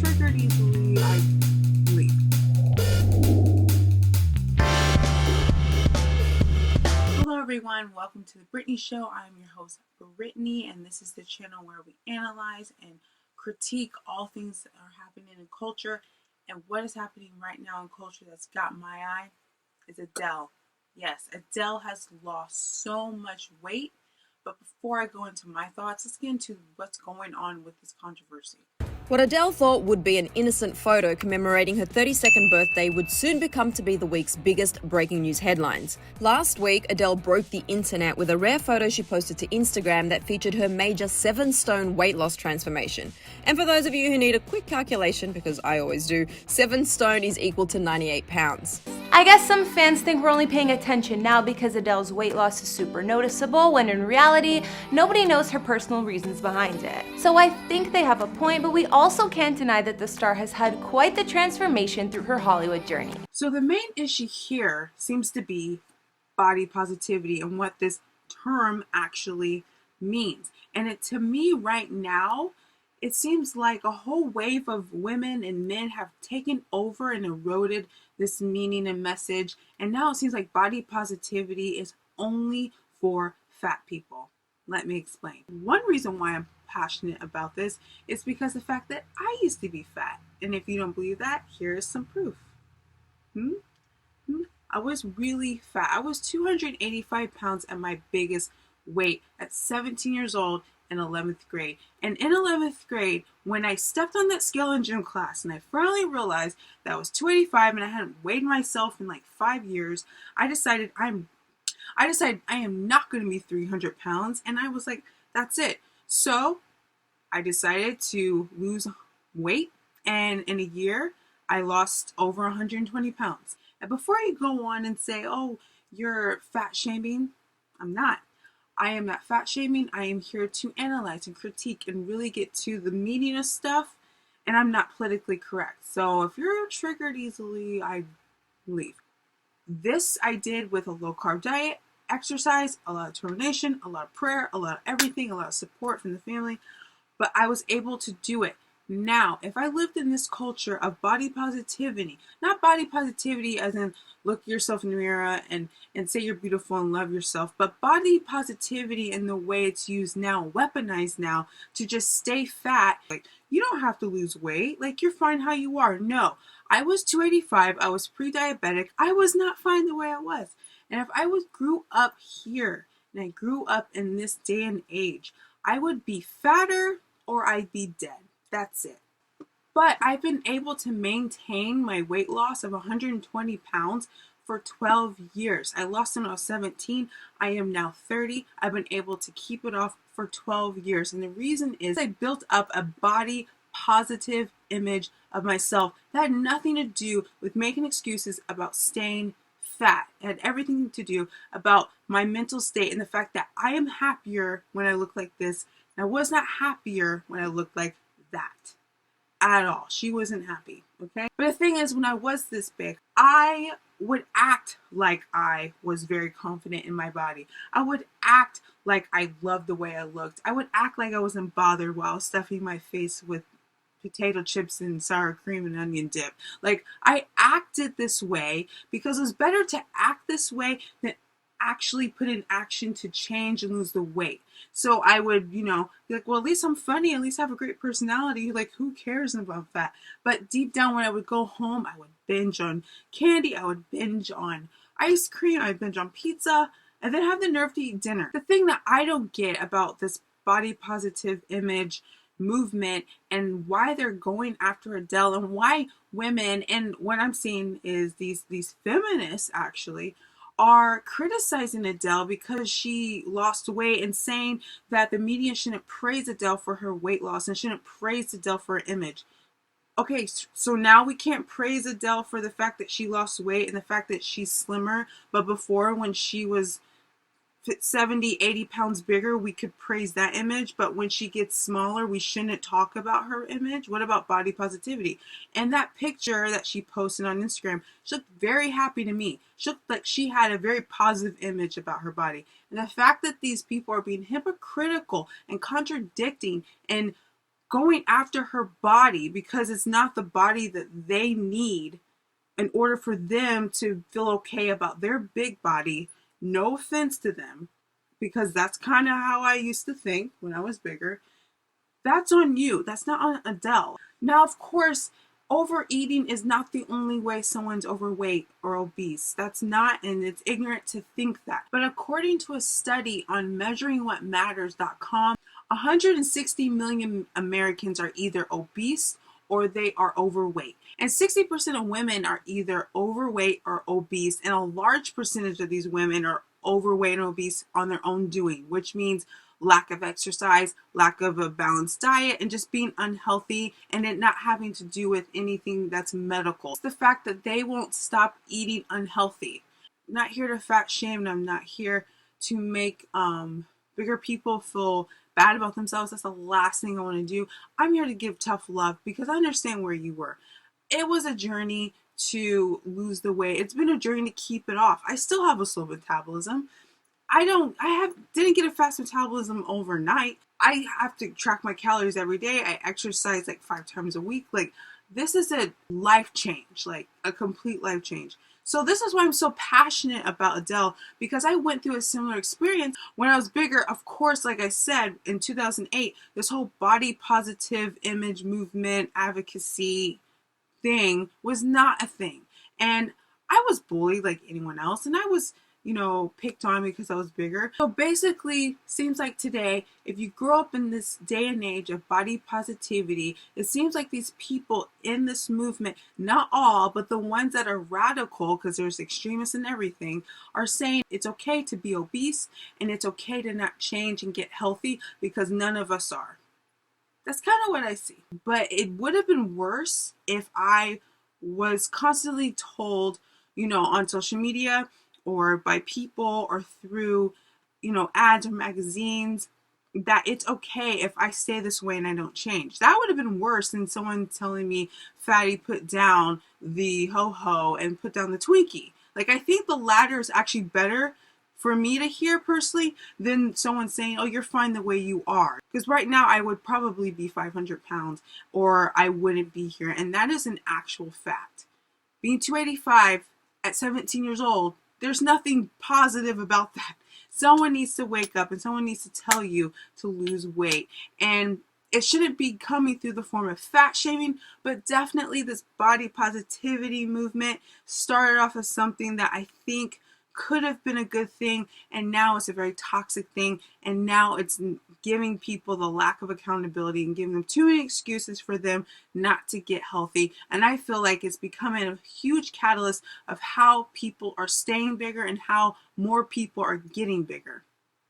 triggered easily, I leave. Hello everyone, welcome to the Brittany Show. I'm your host, Brittany, and this is the channel where we analyze and critique all things that are happening in culture. And what is happening right now in culture that's got my eye is Adele. Yes, Adele has lost so much weight. But before I go into my thoughts, let's get into what's going on with this controversy. What Adele thought would be an innocent photo commemorating her 32nd birthday would soon become to be the week's biggest breaking news headlines. Last week, Adele broke the internet with a rare photo she posted to Instagram that featured her major 7-stone weight loss transformation. And for those of you who need a quick calculation, because I always do, 7 stone is equal to 98 pounds. I guess some fans think we're only paying attention now because Adele's weight loss is super noticeable, when in reality, nobody knows her personal reasons behind it. So I think they have a point, but we also can't deny that the star has had quite the transformation through her Hollywood journey. So the main issue here seems to be body positivity and what this term actually means. And to me right now, it seems like a whole wave of women and men have taken over and eroded this meaning and message. And now it seems like body positivity is only for fat people. Let me explain. One reason why I'm passionate about this is because the fact that I used to be fat. And if you don't believe that, here is some proof. I was really fat. I was 285 pounds at my biggest weight at 17 years old in 11th grade. And in 11th grade, when I stepped on that scale in gym class and I finally realized that I was 285 and I hadn't weighed myself in like 5 years, I decided I am not going to be 300 pounds. And I was like, that's it. So I decided to lose weight. And in a year, I lost over 120 pounds. And before you go on and say, oh, you're fat shaming, I'm not. I am not fat shaming. I am here to analyze and critique and really get to the meaning of stuff. And I'm not politically correct. So if you're triggered easily, I leave. This I did with a low carb diet, exercise, a lot of determination, a lot of prayer, a lot of everything, a lot of support from the family. But I was able to do it. Now, if I lived in this culture of body positivity, not body positivity as in look yourself in the mirror and say you're beautiful and love yourself, but body positivity in the way it's used now, weaponized now, to just stay fat. Like, you don't have to lose weight. Like, you're fine how you are. No, I was 285. I was pre-diabetic. I was not fine the way I was. And if I grew up here and I grew up in this day and age, I would be fatter or I'd be dead. That's it. But I've been able to maintain my weight loss of 120 pounds for 12 years. I lost it when I was 17. I am now 30. I've been able to keep it off for 12 years. And the reason is I built up a body positive image of myself that had nothing to do with making excuses about staying fat. It had everything to do about my mental state and the fact that I am happier when I look like this. And I was not happier when I looked like that at all. She wasn't happy, okay? But the thing is, when I was this big, I would act like I was very confident in my body. I would act like I loved the way I looked. I would act like I wasn't bothered while stuffing my face with potato chips and sour cream and onion dip. Like, I acted this way because it was better to act this way than actually put in action to change and lose the weight. So I would, be like, well, at least I'm funny, at least I have a great personality. Like, who cares if I'm fat? But deep down, when I would go home, I would binge on candy, I would binge on ice cream, I would binge on pizza, and then have the nerve to eat dinner. The thing that I don't get about this body positive image movement and why they're going after Adele and why women, and what I'm seeing is these feminists actually are criticizing Adele because she lost weight and saying that the media shouldn't praise Adele for her weight loss and shouldn't praise Adele for her image. Okay, so now we can't praise Adele for the fact that she lost weight and the fact that she's slimmer, but before, when she was 70, 80 pounds bigger, we could praise that image, but when she gets smaller, we shouldn't talk about her image. What about body positivity? And that picture that she posted on Instagram, she looked very happy to me. She looked like she had a very positive image about her body. And the fact that these people are being hypocritical and contradicting and going after her body because it's not the body that they need in order for them to feel okay about their big body. No offense to them, because that's kind of how I used to think when I was bigger. That's on you. That's not on Adele. Now, of course, overeating is not the only way someone's overweight or obese. That's not, and it's ignorant to think that. But according to a study on measuringwhatmatters.com, 160 million Americans are either obese or they are overweight. And 60% of women are either overweight or obese, and a large percentage of these women are overweight and obese on their own doing, which means lack of exercise, lack of a balanced diet, and just being unhealthy, and it not having to do with anything that's medical. It's the fact that they won't stop eating unhealthy. I'm not here to fat shame, and I'm not here to make bigger people feel bad about themselves. That's the last thing I want to do. I'm here to give tough love because I understand where you were. It was a journey to lose the weight. It's been a journey to keep it off. I still have a slow metabolism. Didn't get a fast metabolism overnight. I have to track my calories every day. I exercise like 5 times a week. Like, this is a life change, like a complete life change. So this is why I'm so passionate about Adele, because I went through a similar experience when I was bigger. Of course, like I said, in 2008, this whole body positive image movement advocacy thing was not a thing. And I was bullied like anyone else, and I was, picked on because I was bigger. So basically, seems like today, if you grow up in this day and age of body positivity, it seems like these people in this movement, not all, but the ones that are radical, because there's extremists and everything, are saying it's okay to be obese and it's okay to not change and get healthy because none of us are. That's kind of what I see. But it would have been worse if I was constantly told, on social media or by people or through, ads or magazines, that it's okay if I stay this way and I don't change. That would have been worse than someone telling me, fatty, put down the ho-ho and put down the Twinkie. Like, I think the latter is actually better for me to hear personally than someone saying, oh, you're fine the way you are. Because right now I would probably be 500 pounds or I wouldn't be here. And that is an actual fact. Being 285 at 17 years old, there's nothing positive about that. Someone needs to wake up and someone needs to tell you to lose weight. And it shouldn't be coming through the form of fat shaming, but definitely this body positivity movement started off as something that I think could have been a good thing, and now it's a very toxic thing, and now it's giving people the lack of accountability and giving them too many excuses for them not to get healthy. And I feel like it's becoming a huge catalyst of how people are staying bigger and how more people are getting bigger.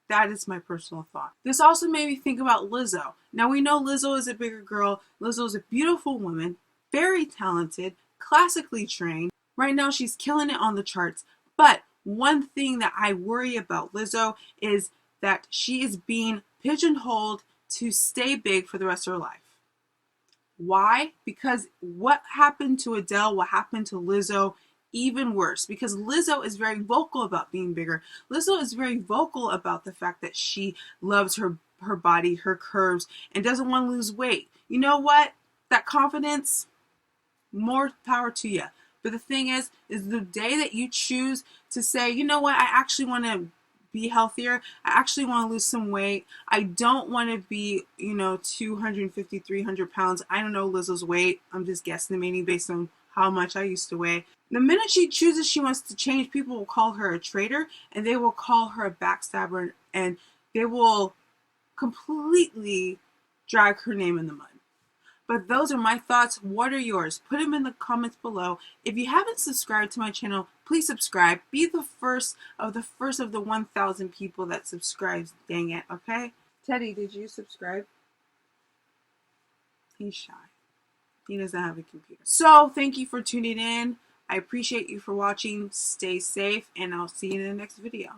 That is my personal thought. This also made me think about Lizzo. Now, we know Lizzo is a bigger girl. Lizzo is a beautiful woman, very talented, classically trained. Right now she's killing it on the charts. But one thing that I worry about Lizzo is that she is being pigeonholed to stay big for the rest of her life. Why? Because what happened to Adele, what happened to Lizzo, even worse. Because Lizzo is very vocal about being bigger. Lizzo is very vocal about the fact that she loves her body, her curves, and doesn't want to lose weight. You know what? That confidence, more power to you. But the thing is the day that you choose to say, you know what, I actually want to be healthier. I actually want to lose some weight. I don't want to be, 250, 300 pounds. I don't know Lizzo's weight. I'm just guesstimating based on how much I used to weigh. The minute she chooses she wants to change, people will call her a traitor and they will call her a backstabber and they will completely drag her name in the mud. But those are my thoughts. What are yours? Put them in the comments below. If you haven't subscribed to my channel, please subscribe. Be the first of the 1,000 people that subscribes. Dang it, okay? Teddy, did you subscribe? He's shy. He doesn't have a computer. So, thank you for tuning in. I appreciate you for watching. Stay safe, and I'll see you in the next video.